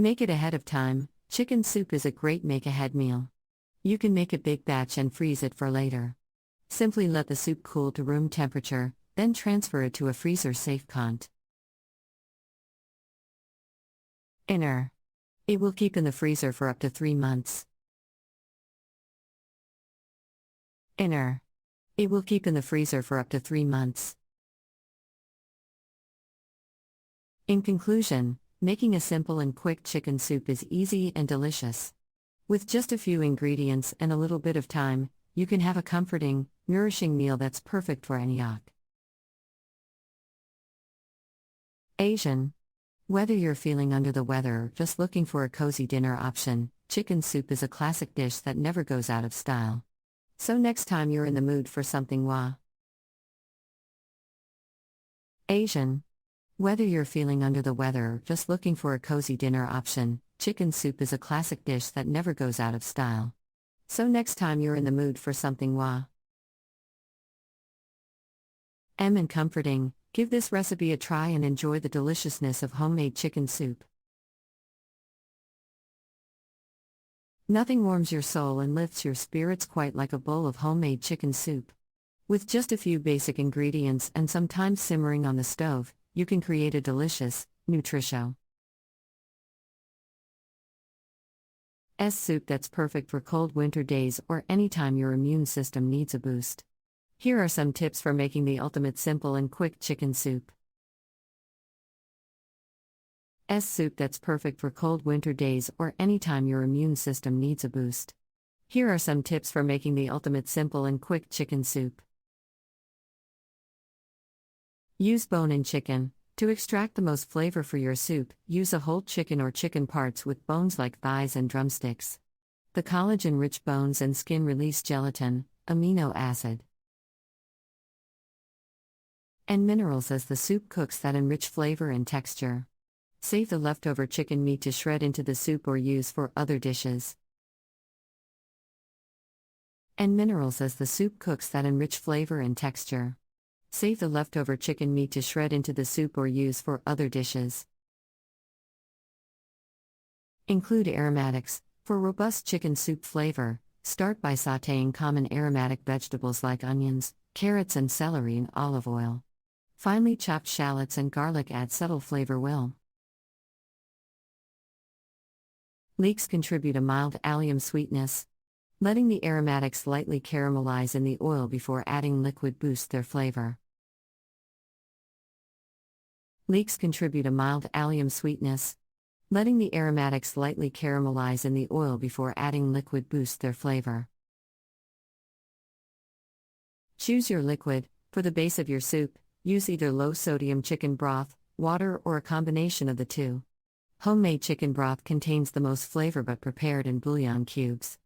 Make it ahead of time. Chicken soup is a great make-ahead meal. You can make a big batch and freeze it for later. Simply let the soup cool to room temperature, then transfer it to a freezer-safe container. It will keep in the freezer for up to 3 months. It will keep in the freezer for up to 3 months. In conclusion, making a simple and quick chicken soup is easy and delicious. With just a few ingredients and a little bit of time, you can have a comforting, nourishing meal that's perfect for any occasion. Whether you're feeling under the weather or just looking for a cozy dinner option, chicken soup is a classic dish that never goes out of style. So next time you're in the mood for something Asian. Whether you're feeling under the weather or just looking for a cozy dinner option, chicken soup is a classic dish that never goes out of style. So next time you're in the mood for something and comforting, give this recipe a try and enjoy the deliciousness of homemade chicken soup. Nothing warms your soul and lifts your spirits quite like a bowl of homemade chicken soup. With just a few basic ingredients and some time simmering on the stove, you can create a delicious, nutritious soup that's perfect for cold winter days or anytime your immune system needs a boost. Here are some tips for making the ultimate simple and quick chicken soup. Soup that's perfect for cold winter days or anytime your immune system needs a boost. Here are some tips for making the ultimate simple and quick chicken soup. Use bone-in chicken. To extract the most flavor for your soup, use a whole chicken or chicken parts with bones like thighs and drumsticks. The collagen-rich bones and skin release gelatin, amino acid, and minerals as the soup cooks that enrich flavor and texture. Save the leftover chicken meat to shred into the soup or use for other dishes. And minerals as the soup cooks that enrich flavor and texture. Save the leftover chicken meat to shred into the soup or use for other dishes. Include aromatics. For robust chicken soup flavor, start by sautéing common aromatic vegetables like onions, carrots and celery in olive oil. Finely chopped shallots and garlic add subtle flavor will. Leeks contribute a mild allium sweetness. Letting the aromatics lightly caramelize in the oil before adding liquid boosts their flavor. Leeks contribute a mild allium sweetness. Letting the aromatics lightly caramelize in the oil before adding liquid boosts their flavor. Choose your liquid. For the base of your soup, use either low-sodium chicken broth, water, or a combination of the two. Homemade chicken broth contains the most flavor but prepared in bouillon cubes.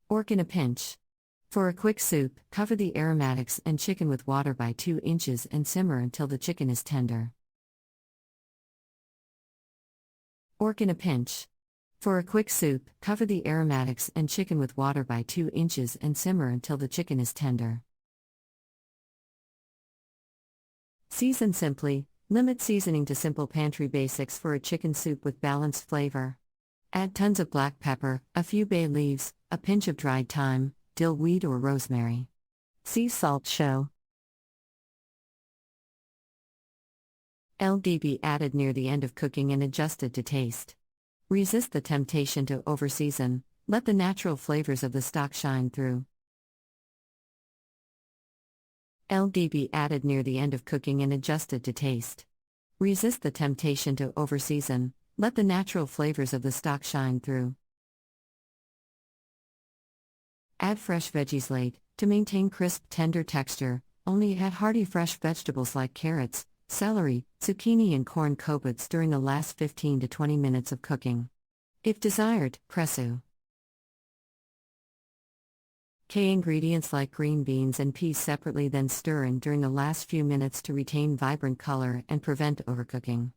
Ork in a pinch. For a quick soup, cover the aromatics and chicken with water by 2 inches and simmer until the chicken is tender. Ork in a pinch. For a quick soup, cover the aromatics and chicken with water by 2 inches and simmer until the chicken is tender. Season simply. Limit seasoning to simple pantry basics for a chicken soup with balanced flavor. Add tons of black pepper, a few bay leaves, a pinch of dried thyme, dill weed or rosemary. See salt show. LDB added near the end of cooking and adjusted to taste. Resist the temptation to overseason, let the natural flavors of the stock shine through. LDB added near the end of cooking and adjusted to taste. Resist the temptation to overseason, let the natural flavors of the stock shine through. Add fresh veggies late. To maintain crisp, tender texture, only add hearty fresh vegetables like carrots, celery, zucchini and corn cobas during the last 15 to 20 minutes of cooking. If desired, pressu. Ingredients like green beans and peas separately, then stir in during the last few minutes to retain vibrant color and prevent overcooking.